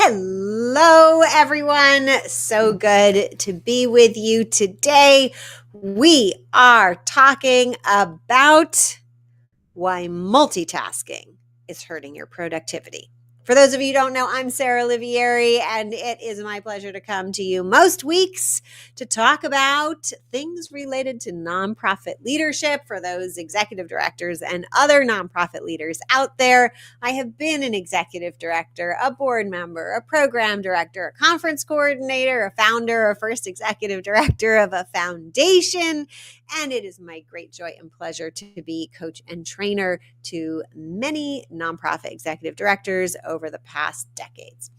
Hello, everyone. So good to be with you today. We are talking about why multitasking is hurting your productivity. For those of you who don't know, I'm Sarah Olivieri, and it is my pleasure to come to you most weeks to talk about things related to nonprofit leadership for those executive directors and other nonprofit leaders out there. I have been an executive director, a board member, a program director, a conference coordinator, a founder, a first executive director of a foundation, and it is my great joy and pleasure to be coach and trainer to many nonprofit executive directors over the past decades.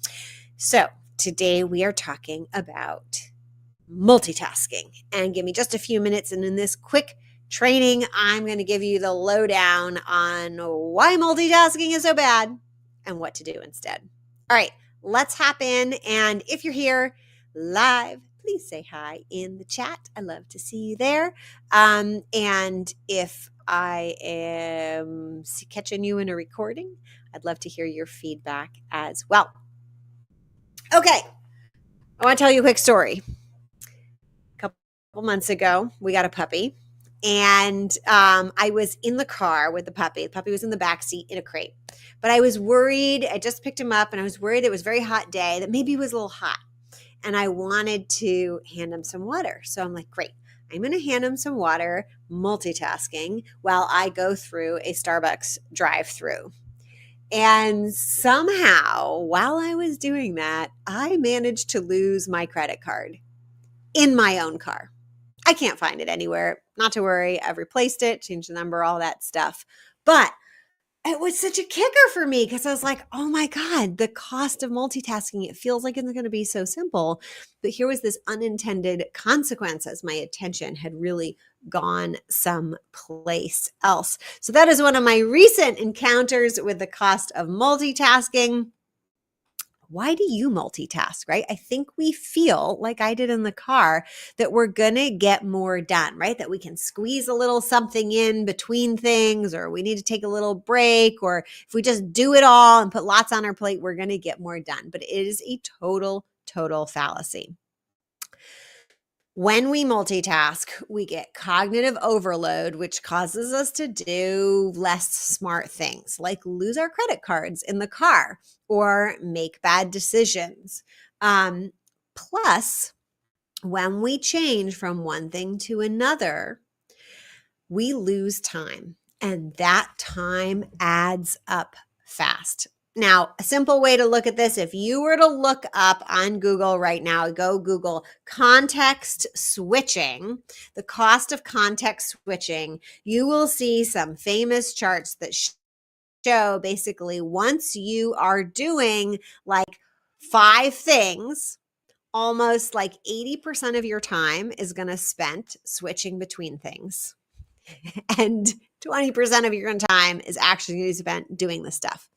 So today we are talking about multitasking. And give me just a few minutes, and in this quick training, I'm going to give you the lowdown on why multitasking is so bad and what to do instead. All right, let's hop in. And if you're here live, please say hi in the chat. I love to see you there. And if I am catching you in a recording, I'd love to hear your feedback as well. Okay, I want to tell you a quick story. A couple months ago, we got a puppy, and I was in the car with the puppy. The puppy was in the back seat in a crate, but I was worried. I just picked him up, and I was worried it was a very hot day, that maybe he was a little hot, and I wanted to hand him some water. So I'm like, great. I'm going to hand him some water, multitasking, while I go through a Starbucks drive-through. And somehow, while I was doing that, I managed to lose my credit card in my own car. I can't find it anywhere. Not to worry. I've replaced it, changed the number, all that stuff. But it was such a kicker for me because I was like, oh my God, the cost of multitasking, it feels like it's going to be so simple. But here was this unintended consequence as my attention had really gone someplace else. So that is one of my recent encounters with the cost of multitasking. Why do you multitask, right? I think we feel like I did in the car that we're going to get more done, right? That we can squeeze a little something in between things, or we need to take a little break, or if we just do it all and put lots on our plate, we're going to get more done. But it is a total fallacy. When we multitask, we get cognitive overload, which causes us to do less smart things, like lose our credit cards in the car or make bad decisions. Plus, when we change from one thing to another, we lose time, and that time adds up fast. Now, a simple way to look at this, if you were to look up on Google right now, go Google context switching, the cost of context switching, you will see some famous charts that show basically once you are doing like 5 things, almost like 80% of your time is going to spent switching between things. And 20% of your time is actually going to be spent doing this stuff.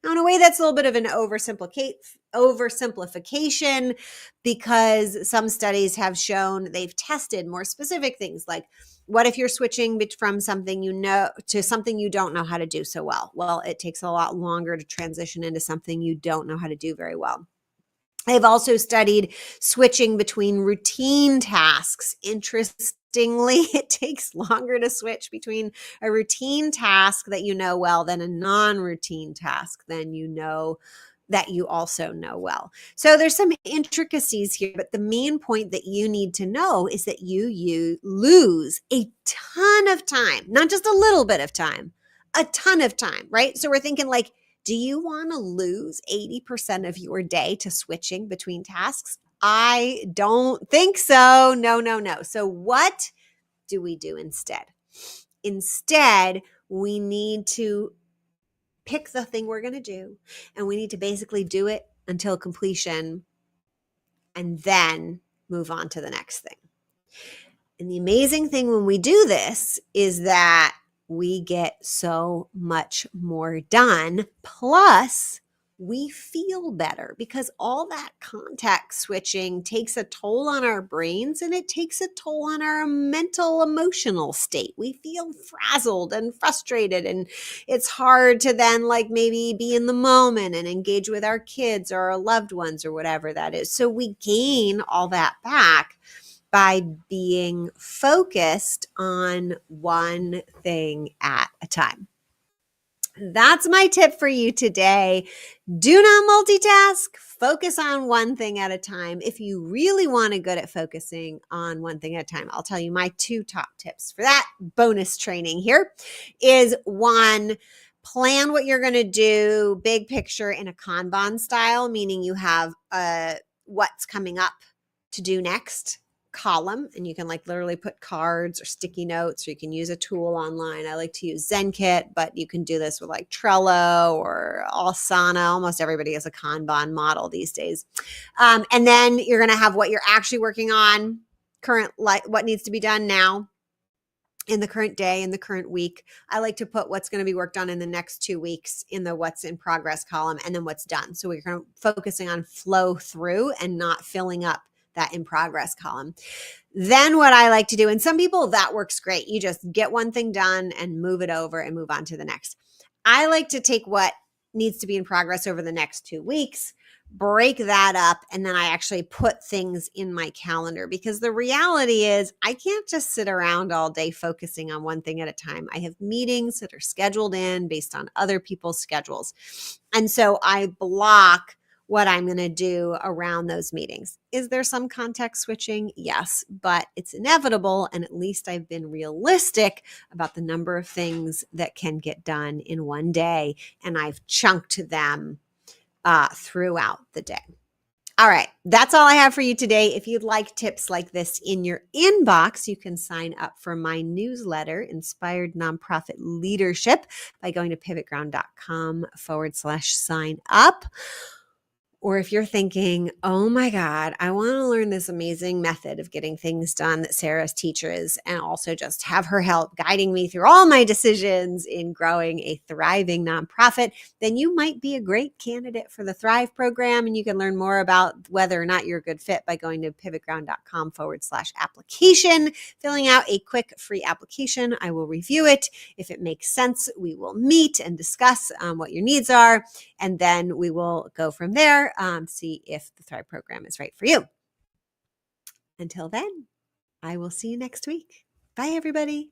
Now, in a way, that's a little bit of an oversimplification, because some studies have shown, they've tested more specific things, like what if you're switching from something you know to something you don't know how to do so well? Well, it takes a lot longer to transition into something you don't know how to do very well. They've also studied switching between routine tasks. Interestingly, it takes longer to switch between a routine task that you know well than a non-routine task than you know that you also know well. So there's some intricacies here, but the main point that you need to know is that you lose a ton of time, not just a little bit of time, a ton of time, right? So we're thinking like, do you want to lose 80% of your day to switching between tasks? I don't think so. No. So what do we do instead? Instead, we need to pick the thing we're going to do, and we need to basically do it until completion and then move on to the next thing. And the amazing thing when we do this is that we get so much more done. Plus, we feel better because all that context switching takes a toll on our brains and it takes a toll on our mental, emotional state. We feel frazzled and frustrated, and it's hard to then maybe be in the moment and engage with our kids or our loved ones or whatever that is. So we gain all that back by being focused on one thing at a time. That's my tip for you today. Do not multitask. Focus on one thing at a time. If you really want to get good at focusing on one thing at a time, I'll tell you my 2 top tips for that. Bonus training here is 1, plan what you're going to do, big picture in a Kanban style, meaning you have what's coming up to do next column, and you can literally put cards or sticky notes, or you can use a tool online. I like to use ZenKit, but you can do this with Trello or Asana. Almost everybody has a Kanban model these days. And then you're going to have what you're actually working on, current, what needs to be done now in the current day, in the current week. I like to put what's going to be worked on in the next 2 weeks in the what's in progress column, and then what's done. So we're kind of focusing on flow through and not filling up that in progress column. Then what I like to do, and some people that works great, you just get one thing done and move it over and move on to the next. I like to take what needs to be in progress over the next 2 weeks, break that up, and then I actually put things in my calendar, because the reality is I can't just sit around all day focusing on one thing at a time. I have meetings that are scheduled in based on other people's schedules. And so I block what I'm going to do around those meetings. Is there some context switching? Yes, but it's inevitable. And at least I've been realistic about the number of things that can get done in one day. And I've chunked them throughout the day. All right, that's all I have for you today. If you'd like tips like this in your inbox, you can sign up for my newsletter, Inspired Nonprofit Leadership, by going to pivotground.com/sign up. Or if you're thinking, oh my God, I want to learn this amazing method of getting things done that Sarah teaches, and also just have her help guiding me through all my decisions in growing a thriving nonprofit, then you might be a great candidate for the Thrive program. And you can learn more about whether or not you're a good fit by going to pivotground.com/application, filling out a quick free application. I will review it. If it makes sense, we will meet and discuss what your needs are. And then we will go from there, see if the Thrive program is right for you. Until then, I will see you next week. Bye, everybody.